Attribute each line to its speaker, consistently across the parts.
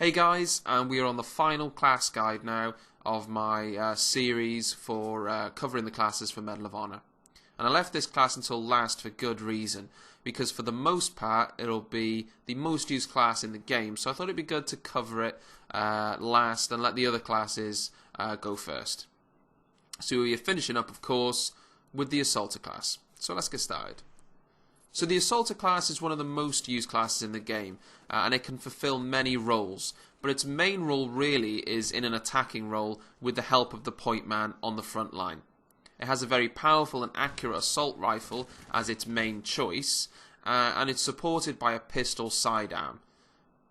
Speaker 1: Hey guys, and we are on the final class guide now of my series for covering the classes for Medal of Honor. And I left this class until last for good reason, because for the most part it'll be the most used class in the game, so I thought it'd be good to cover it last and let the other classes go first. So we're finishing up, of course, with the Assaulter class. So let's get started. So the Assaulter class is one of the most used classes in the game, and it can fulfill many roles, but its main role really is in an attacking role with the help of the point man on the front line. It has a very powerful and accurate assault rifle as its main choice, and it's supported by a pistol sidearm.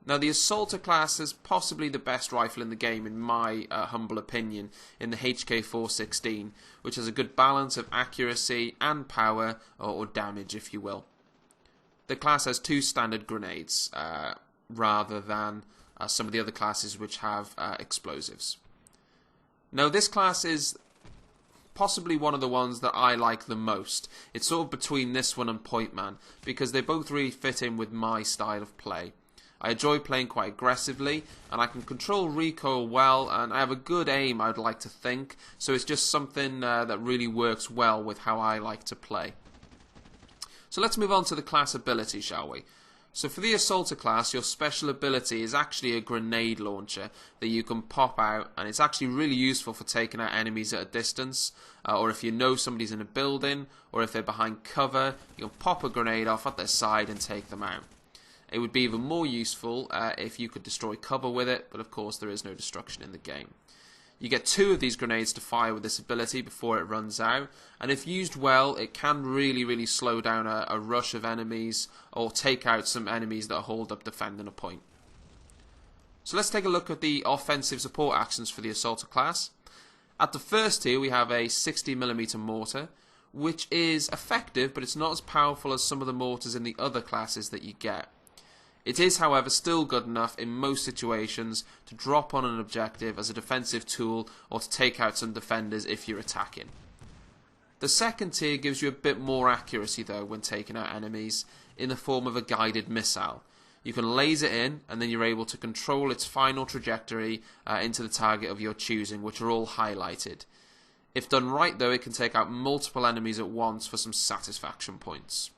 Speaker 1: Now the Assaulter class is possibly the best rifle in the game in my humble opinion in the HK416, which has a good balance of accuracy and power, or damage if you will. The class has two standard grenades rather than some of the other classes which have explosives. Now this class is possibly one of the ones that I like the most. It's sort of between this one and Point Man because they both really fit in with my style of play. I enjoy playing quite aggressively, and I can control recoil well, and I have a good aim, I'd like to think, so it's just something that really works well with how I like to play. So let's move on to the class ability, shall we? So for the Assaulter class, your special ability is actually a grenade launcher that you can pop out, and it's actually really useful for taking out enemies at a distance, or if you know somebody's in a building, or if they're behind cover, you can pop a grenade off at their side and take them out. It would be even more useful if you could destroy cover with it, but of course there is no destruction in the game. You get two of these grenades to fire with this ability before it runs out, and if used well, it can really slow down a rush of enemies or take out some enemies that are holed up defending a point. So let's take a look at the offensive support actions for the Assaulter class. At the first tier we have a 60mm mortar, which is effective, but it's not as powerful as some of the mortars in the other classes that you get. It is, however, still good enough in most situations to drop on an objective as a defensive tool or to take out some defenders if you're attacking. The second tier gives you a bit more accuracy though when taking out enemies in the form of a guided missile. You can laser in and then you're able to control its final trajectory into the target of your choosing, which are all highlighted. If done right though, it can take out multiple enemies at once for some satisfaction points.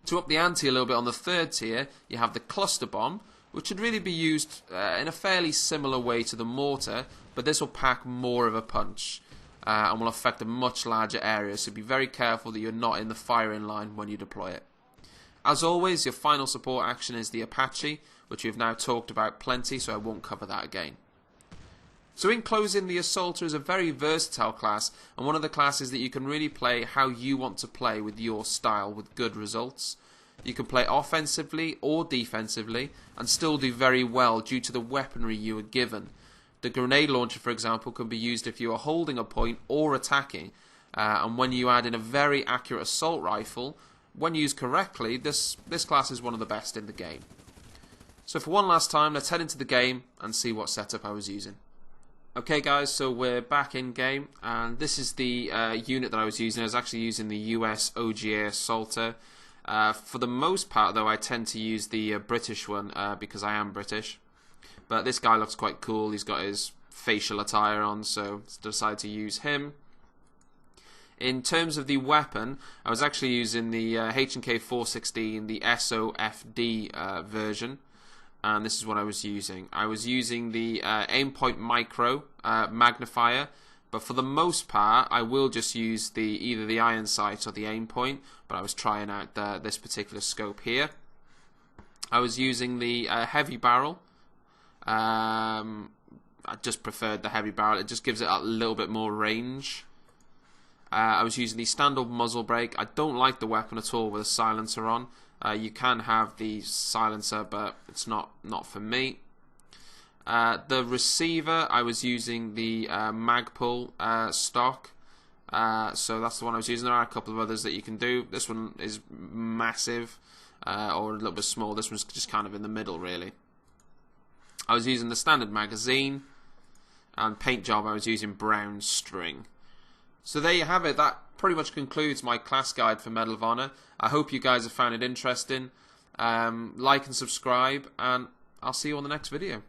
Speaker 1: To up the ante a little bit on the third tier, you have the cluster bomb, which should really be used in a fairly similar way to the mortar, but this will pack more of a punch and will affect a much larger area, so be very careful that you're not in the firing line when you deploy it. As always, your final support action is the Apache, which we've now talked about plenty, so I won't cover that again. So in closing, the Assaulter is a very versatile class, and one of the classes that you can really play how you want to play with your style with good results. You can play offensively or defensively and still do very well due to the weaponry you are given. The grenade launcher, for example, can be used if you are holding a point or attacking, and when you add in a very accurate assault rifle, when used correctly, this class is one of the best in the game. So for one last time, let's head into the game and see what setup I was using. Okay guys, so we're back in game, and this is the unit that I was using. I was actually using the US OGA Assaulter. For the most part though, I tend to use the British one because I am British. But this guy looks quite cool. He's got his facial attire on, so I decided to use him. In terms of the weapon, I was actually using the H&K 416, the SOFD version. And this is what I was using. I was using the Aimpoint Micro magnifier, but for the most part I will just use either the iron sight or the Aimpoint, but I was trying out this particular scope here. I was using the heavy barrel. I just preferred the heavy barrel. It just gives it a little bit more range. I was using the standard muzzle brake. I don't like the weapon at all with a silencer on. You can have the silencer, but it's not for me. The receiver, I was using the Magpul stock, so that's the one I was using. There are a couple of others that you can do. This one is massive, or a little bit small. This one's just kind of in the middle, really. I was using the standard magazine, and paint job I was using brown string. So there you have it. That pretty much concludes my class guide for Medal of Honor. I hope you guys have found it interesting. Like and subscribe, and I'll see you on the next video.